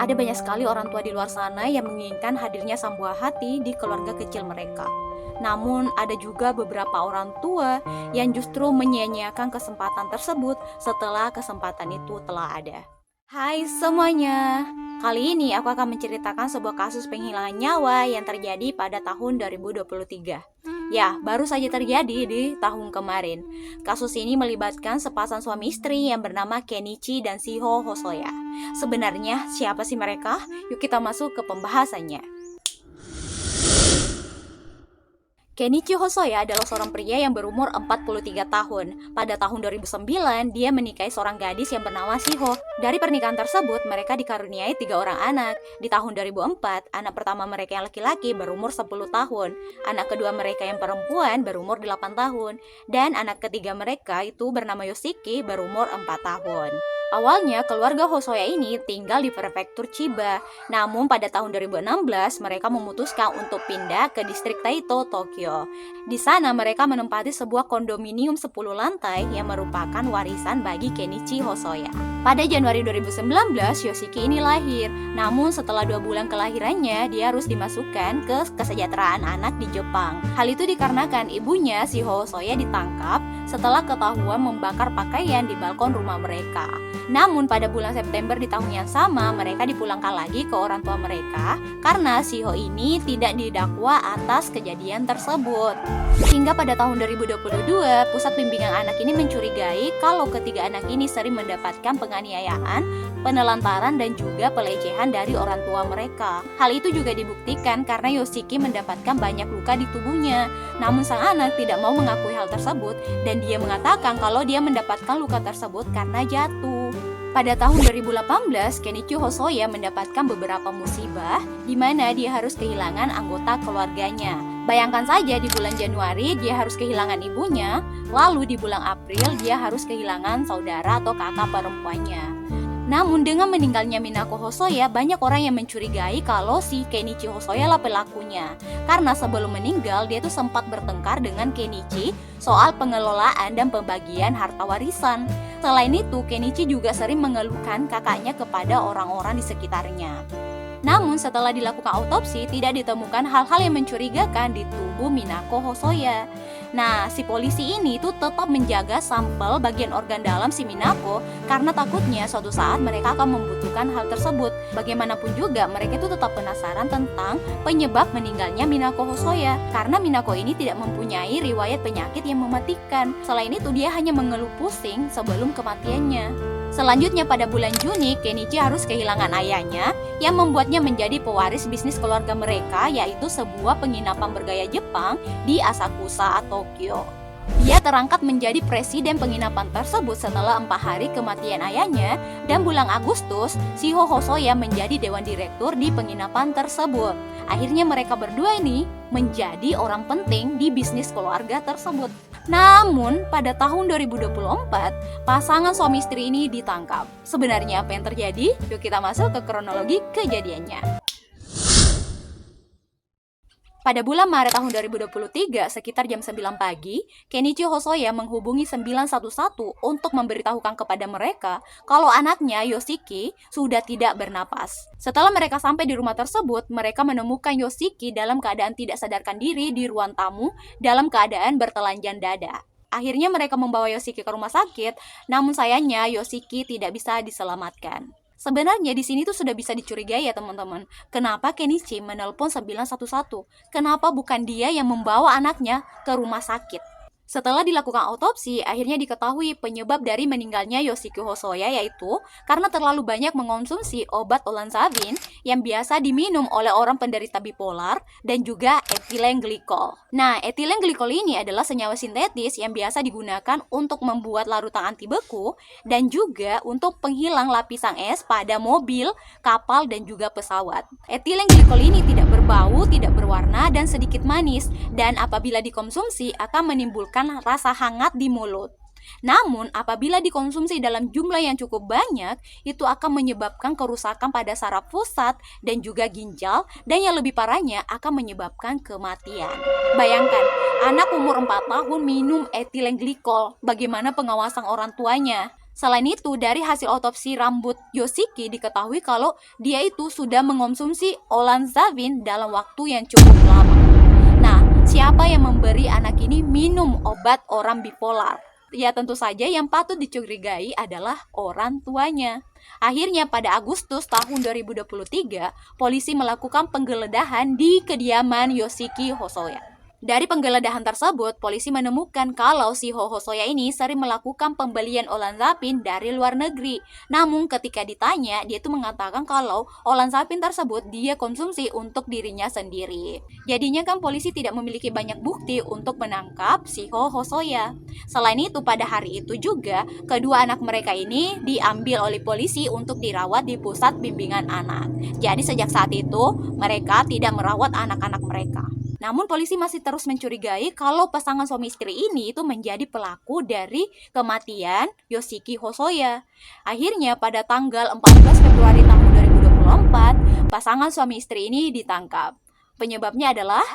Ada banyak sekali orang tua di luar sana yang menginginkan hadirnya sang buah hati di keluarga kecil mereka. Namun, ada juga beberapa orang tua yang justru menyia-nyiakan kesempatan tersebut setelah kesempatan itu telah ada. Hai semuanya, kali ini aku akan menceritakan sebuah kasus penghilangan nyawa yang terjadi pada tahun 2023. Ya, baru saja terjadi di tahun kemarin. Kasus ini melibatkan sepasang suami istri yang bernama Kenichi dan Shiho Hosoya. Sebenarnya siapa sih mereka? Yuk kita masuk ke pembahasannya. Kenichi Hosoya adalah seorang pria yang berumur 43 tahun. Pada tahun 2009, dia menikahi seorang gadis yang bernama Shiho. Dari pernikahan tersebut, mereka dikaruniai 3 orang anak. Di tahun 2004, anak pertama mereka yang laki-laki berumur 10 tahun. Anak kedua mereka yang perempuan berumur 8 tahun. Dan anak ketiga mereka itu bernama Yoshiki berumur 4 tahun. Awalnya, keluarga Hosoya ini tinggal di prefektur Chiba. Namun pada tahun 2016, mereka memutuskan untuk pindah ke distrik Taito, Tokyo. Di sana mereka menempati sebuah kondominium 10 lantai yang merupakan warisan bagi Kenichi Hosoya. Pada Januari 2019, Yoshiki ini lahir. Namun setelah 2 bulan kelahirannya, dia harus dimasukkan ke kesejahteraan anak di Jepang. Hal itu dikarenakan ibunya, Shiho Hosoya, ditangkap setelah ketahuan membakar pakaian di balkon rumah mereka. Namun pada bulan September di tahun yang sama, mereka dipulangkan lagi ke orang tua mereka karena Shiho ini tidak didakwa atas kejadian tersebut. Hingga pada tahun 2022, Pusat Bimbingan Anak ini mencurigai kalau ketiga anak ini sering mendapatkan penganiayaan, penelantaran, dan juga pelecehan dari orang tua mereka. Hal itu juga dibuktikan karena Yoshiki mendapatkan banyak luka di tubuhnya. Namun sang anak tidak mau mengakui hal tersebut dan dia mengatakan kalau dia mendapatkan luka tersebut karena jatuh. Pada tahun 2018, Kenichi Hosoya mendapatkan beberapa musibah di mana dia harus kehilangan anggota keluarganya. Bayangkan saja di bulan Januari dia harus kehilangan ibunya, lalu di bulan April dia harus kehilangan saudara atau kakak perempuannya. Namun dengan meninggalnya Minako Hosoya, banyak orang yang mencurigai kalau si Kenichi Hosoya lah pelakunya. Karena sebelum meninggal, dia tuh sempat bertengkar dengan Kenichi soal pengelolaan dan pembagian harta warisan. Selain itu, Kenichi juga sering mengeluhkan kakaknya kepada orang-orang di sekitarnya. Namun setelah dilakukan autopsi, tidak ditemukan hal-hal yang mencurigakan di tubuh Minako Hosoya. Nah, si polisi ini tuh tetap menjaga sampel bagian organ dalam si Minako karena takutnya suatu saat mereka akan membutuhkan hal tersebut. Bagaimanapun juga, mereka itu tetap penasaran tentang penyebab meninggalnya Minako Hosoya karena Minako ini tidak mempunyai riwayat penyakit yang mematikan. Selain itu, dia hanya mengeluh pusing sebelum kematiannya. Selanjutnya pada bulan Juni, Kenichi harus kehilangan ayahnya yang membuatnya menjadi pewaris bisnis keluarga mereka, yaitu sebuah penginapan bergaya Jepang di Asakusa, Tokyo. Dia terangkat menjadi presiden penginapan tersebut setelah 4 hari kematian ayahnya, dan bulan Agustus, Shiho Hosoya menjadi dewan direktur di penginapan tersebut. Akhirnya mereka berdua ini menjadi orang penting di bisnis keluarga tersebut. Namun, pada tahun 2024, pasangan suami istri ini ditangkap. Sebenarnya apa yang terjadi? Yuk kita masuk ke kronologi kejadiannya. Pada bulan Maret tahun 2023, sekitar jam 9 pagi, Kenichi Hosoya menghubungi 911 untuk memberitahukan kepada mereka kalau anaknya, Yoshiki, sudah tidak bernapas. Setelah mereka sampai di rumah tersebut, mereka menemukan Yoshiki dalam keadaan tidak sadarkan diri di ruang tamu dalam keadaan bertelanjang dada. Akhirnya mereka membawa Yoshiki ke rumah sakit, namun sayangnya Yoshiki tidak bisa diselamatkan. Sebenarnya di sini tuh sudah bisa dicurigai ya teman-teman. Kenapa Kenichi menelpon 911? Kenapa bukan dia yang membawa anaknya ke rumah sakit? Setelah dilakukan autopsi, akhirnya diketahui penyebab dari meninggalnya Yoshiki Hosoya yaitu karena terlalu banyak mengonsumsi obat olanzapine yang biasa diminum oleh orang penderita bipolar dan juga etilen glikol. Nah, etilen glikol ini adalah senyawa sintetis yang biasa digunakan untuk membuat larutan anti beku dan juga untuk penghilang lapisan es pada mobil, kapal, dan juga pesawat. Etilen glikol ini tidak berbau, tidak berwarna, dan sedikit manis, dan apabila dikonsumsi akan menimbulkan rasa hangat di mulut. Namun, apabila dikonsumsi dalam jumlah yang cukup banyak, itu akan menyebabkan kerusakan pada saraf pusat dan juga ginjal, dan yang lebih parahnya akan menyebabkan kematian. Bayangkan, anak umur 4 tahun minum etilen glikol, bagaimana pengawasan orang tuanya? Selain itu, dari hasil otopsi rambut Yoshiki diketahui kalau dia itu sudah mengonsumsi olanzapine dalam waktu yang cukup lama. Nah, siapa yang memberi anak ini minum obat orang bipolar? Ya tentu saja yang patut dicurigai adalah orang tuanya. Akhirnya pada Agustus tahun 2023, polisi melakukan penggeledahan di kediaman Yoshiki Hosoya. Dari penggeledahan tersebut, polisi menemukan kalau si Hosoya ini sering melakukan pembelian olanzapine dari luar negeri. Namun ketika ditanya, dia itu mengatakan kalau olanzapine tersebut dia konsumsi untuk dirinya sendiri. Jadinya kan polisi tidak memiliki banyak bukti untuk menangkap si Hosoya. Selain itu, pada hari itu juga, kedua anak mereka ini diambil oleh polisi untuk dirawat di pusat bimbingan anak. Jadi sejak saat itu, mereka tidak merawat anak-anak mereka. Namun polisi masih terus mencurigai kalau pasangan suami istri ini itu menjadi pelaku dari kematian Yoshiki Hosoya. Akhirnya pada tanggal 14 Februari tahun 2024, pasangan suami istri ini ditangkap. Penyebabnya adalah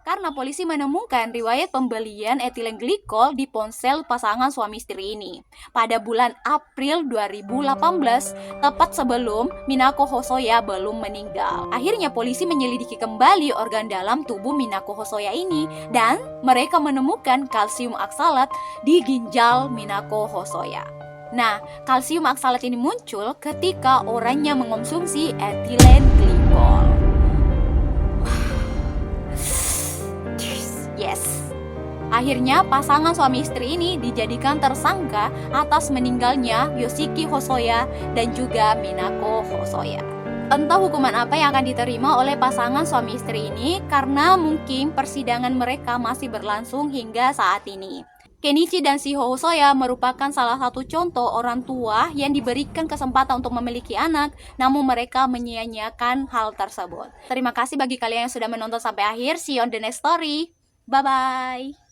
karena polisi menemukan riwayat pembelian etilen glikol di ponsel pasangan suami istri ini pada bulan April 2018, tepat sebelum Minako Hosoya belum meninggal. Akhirnya polisi menyelidiki kembali organ dalam tubuh Minako Hosoya ini dan mereka menemukan kalsium oksalat di ginjal Minako Hosoya. Nah, kalsium oksalat ini muncul ketika orangnya mengonsumsi etilen glikol. Yes. Akhirnya pasangan suami istri ini dijadikan tersangka atas meninggalnya Yoshiki Hosoya dan juga Minako Hosoya. Entah hukuman apa yang akan diterima oleh pasangan suami istri ini karena mungkin persidangan mereka masih berlangsung hingga saat ini. Kenichi dan si Hosoya merupakan salah satu contoh orang tua yang diberikan kesempatan untuk memiliki anak, namun mereka menyia-nyiakan hal tersebut. Terima kasih bagi kalian yang sudah menonton sampai akhir. See you on the next story. Bye-bye.